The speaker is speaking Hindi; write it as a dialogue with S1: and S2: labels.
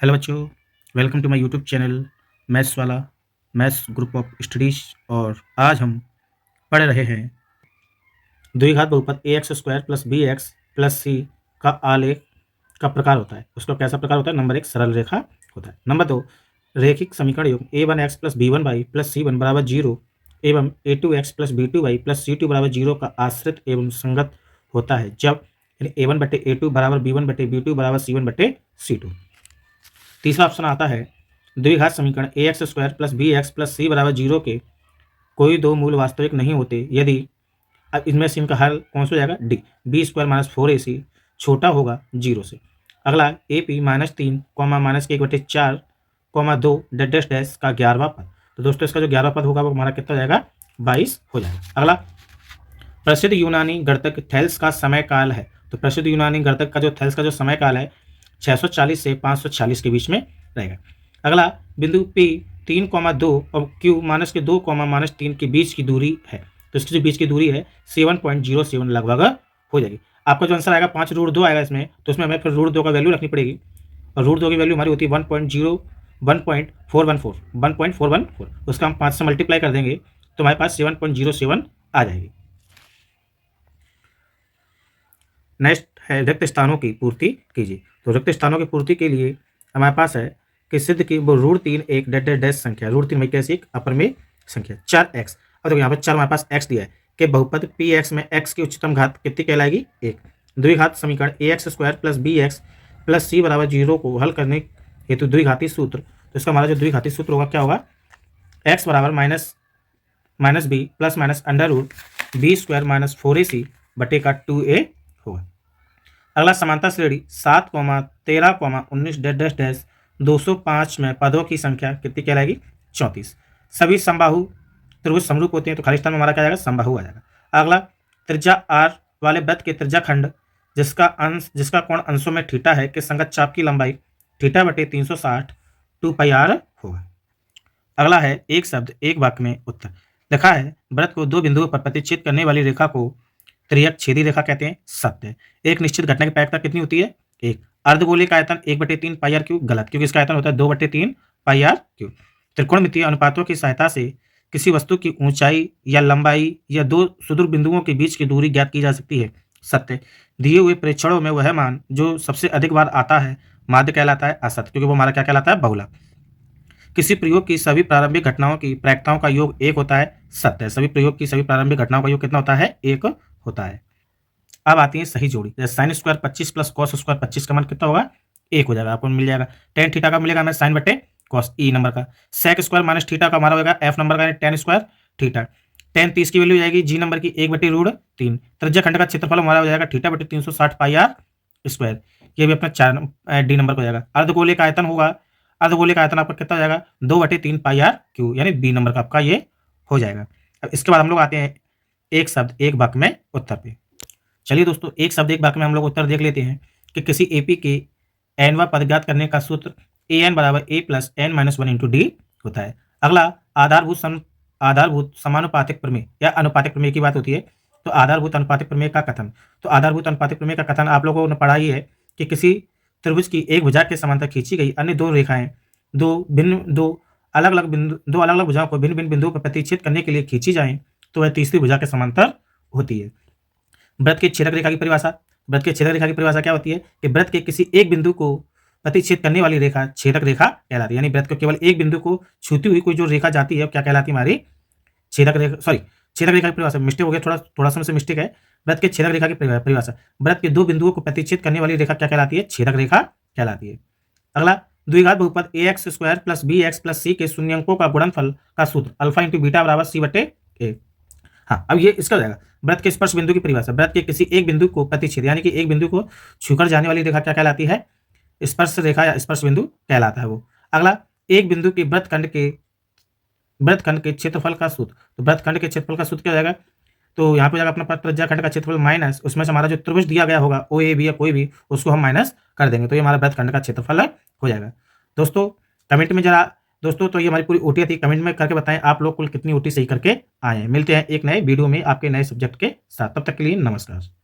S1: हेलो बच्चों, welcome to my YouTube channel maths वाला मैथ्स ग्रुप ऑफ स्टडीज। और आज हम पढ़ रहे हैं द्विघात बहुपद A X square plus B X plus C का आलेख का प्रकार होता है। उसका कैसा प्रकार होता है? नंबर एक, सरल रेखा होता है। नंबर दो, रैखिक समीकरण योग A one X plus B one Y plus C one बराबर जीरो एवं A two X plus B two Y plus C two बराबर जीरो का आश्रित एवं संगत होता है जब ए वन बटे ए टू बराबर बी वन बटे बी टू बराबर सी वन बटे सी टू। तीसरा ऑप्शन आता है द्विघात समीकरण A X square plus B X plus C बराबर जीरो के कोई दो मूल वास्तविक नहीं होते यदि, अब इनमें से इनका हल कौन सा हो जाएगा? D, B square minus four A C छोटा होगा जीरो से। अगला ए पी माइनस तीन कॉमा माइनस के एक बटे चार कॉमा दो डैश डैश का 11वां पद। तो दोस्तों इसका जो 11वां पद होगा वो हमारा कितना हो जाएगा? 22 हो जाएगा। अगला, प्रसिद्ध यूनानी गणितज्ञ थेल्स का समय काल है। तो प्रसिद्ध यूनानी गणितज्ञ का जो थेल्स का जो समय काल है 640 से 546 के बीच में रहेगा। अगला, बिंदु P 3,2 और Q माइनस के 2, माइनस 3 के बीच की दूरी है। तो इसकी जो बीच की दूरी है 7.07 लगभग हो जाएगी। आपका जो आंसर आएगा 5√2 आएगा इसमें, तो इसमें हमें फिर √2 का वैल्यू रखनी पड़ेगी और √2 की वैल्यू हमारी होती है 1.414। उसका हम 5 से मल्टीप्लाई कर देंगे तो हमारे पास 7.07 आ जाएगी। नेक्स्ट है रिक्त स्थानों की पूर्ति कीजिए। तो रिक्त स्थानों की पूर्ति के लिए हमारे पास है कि सिद्ध की वो √3 एक डैश संख्या, √3 में कैसी एक अपर में संख्या 4x। अब देखो यहाँ पर 4 हमारे पास x दिया है कि बहुपद px में x की उच्चतम घात कितनी कहलाएगी? 1। द्विघात समीकरण A X square plus B X plus C बराबर जीरो को हल करने हेतु द्विघाती सूत्र, तो इसका हमारा जो द्विघाती सूत्र होगा क्या होगा? x बराबर minus B plus minus under root B square minus 4ac बटे का 2a होगा। अगला, समांतर श्रेणी 7, 13, 19 डैश डैश 205 में पदों की संख्या कितनी कहलाएगी? 34। सभी समबाहु त्रिभुज समरूप होते हैं तो खाली स्थान में हमारा क्या आ जाएगा? समबाहु आ जाएगा। अगला, त्रिज्या r वाले वृत्त के त्रिज्या खंड जिसका कोण अंशों में थीटा है के संगत चाप की लंबाई थीटा बटे 360 2πr होगा। अगला है एक शब्द एक वाक्य में उत्तर। लिखा है वृत्त को दो बिंदुओं पर प्रतिच्छेद करने वाली रेखा को त्रियक छेदी रेखा कहते हैं। सत्य। एक निश्चित घटना की प्रायिकता कितनी होती है? 1। अर्धगोले का आयतन 1/3 πr क्यूब। गलत, क्योंकि इसका आयतन होता है 2/3 πr क्यूब। त्रिकोणमितीय अनुपातों की सहायता से किसी वस्तु की ऊंचाई या लंबाई या दो सुदूर बिंदुओं के बीच की दूरी ज्ञात की जा सकती है। सत्य। दिए हुए प्रेक्षणों में वह मान जो सबसे अधिक बार आता है माध्य कहलाता है। असत्य, क्योंकि वो हमारा क्या कहलाता है? बहुला। किसी प्रयोग की सभी प्रारंभिक घटनाओं की प्रायिकताओं का योग 1 होता है। सत्य। सभी प्रयोग की सभी प्रारंभिक घटनाओं का योग कितना होता है? 1 होता है। अब आती है सही जोड़ी। जैसे sine square 25 plus cos square 25 का मान कितना होगा? 1 हो जाएगा। आपको मिल जाएगा टेन थीटा का मिलेगा हमें साइन बटे कॉस ई नंबर का। सेक स्क्वायर माइनस थीटा का हमारा होगा एफ नंबर का टेन स्क्वायर थीटा। टेन 30 की वैल्यू जाएगी जी नंबर की 1/√3। त्रिज्या खंड का क्षेत्रफल हमारा हो जाएगा थीटा बटे 360 πr स्क्वायर। ये भी अपना 4 डी नंबर का हो जाएगा। अर्धगोले का आयतन होगा, अर्धगोले का आयतन आपका कितना हो जाएगा? 2/3 πr क्यू, यानी बी नंबर का आपका ये हो जाएगा। अब इसके बाद हम लोग आते हैं एक शब्द एक वाक्य में उत्तर पे। चलिए दोस्तों, एक शब्द एक वाक्य में हम लोग उत्तर देख लेते हैं कि किसी एपी के एनवा पद ज्ञात करने का सूत्र an बराबर a plus n minus 1 into D होता है। अगला, आधारभूत समानुपातिक प्रमेय या अनुपातिक प्रमेय की बात होती है तो आधारभूत अनुपातिक प्रमेय का कथन। तो आधारभूत अनुपातिक प्रमेय का कथन आप लोगों ने पढ़ा ही है कि किसी त्रिभुज की एक भुजा के समांतर खींची गई अन्य दो रेखाएं दो अलग अलग भुजाओं को भिन्न भिन्न बिंदुओं पर प्रतिच्छेद करने के लिए खींची जाएं तो वह तीसरी भुजा के समांतर होती है। वृत्त के छेदक रेखा की परिभाषा। वृत्त के छेदक रेखा की परिभाषा क्या होती है कि वृत्त के किसी एक बिंदु को प्रतिच्छेद करने वाली रेखा छेदक रेखा कहलाती है। यानी वृत्त को केवल एक बिंदु को छूती हुई कोई जो रेखा जाती है क्या कहलाती है? हमारी छेदक रेखा। छेदक रेखा की परिभाषा मिस्टेक हो गया, थोड़ा सा से मिस्टेक है। वृत्त के छेदक रेखा की परिभाषा, वृत्त के दो बिंदुओं को प्रतिच्छेद करने वाली रेखा क्या कहलाती है? छेदक रेखा कहलाती है। अगला, द्विघात बहुपद A X square plus B X plus C के शून्यंकों का गुणनफल का सूत्र अल्फा इंटू बीटा बराबर सी बटे ए। हाँ, अब ये इसका हो जाएगा वृत्त के स्पर्श बिंदु की परिभाषा। वृत्त के किसी एक बिंदु को प्रतिच्छेद यानी कि एक बिंदु को छूकर जाने वाली रेखा क्या कहलाती है? स्पर्श रेखा या स्पर्श बिंदु कहलाता है वो। अगला, एक बिंदु के वृत्तखंड के क्षेत्रफल का सूत्र। तो वृत्तखंड के क्षेत्रफल का सूत्र क्या हो जाएगा? तो यहाँ पे जाएगा अपना त्रिज्या खंड का क्षेत्रफल माइनस उसमें से हमारा जो त्रिभुज दिया गया होगा ओ ए बी या कोई भी, उसको हम माइनस कर देंगे तो ये हमारा वृत्तखंड का क्षेत्रफल हो जाएगा। दोस्तों कमेंट में जरा दोस्तों, तो ये हमारी पूरी ओटी थी। कमेंट में करके बताएं आप लोग कुल कितनी ओटी सही करके आए हैं। मिलते हैं एक नए वीडियो में आपके नए सब्जेक्ट के साथ। तब तक के लिए नमस्कार।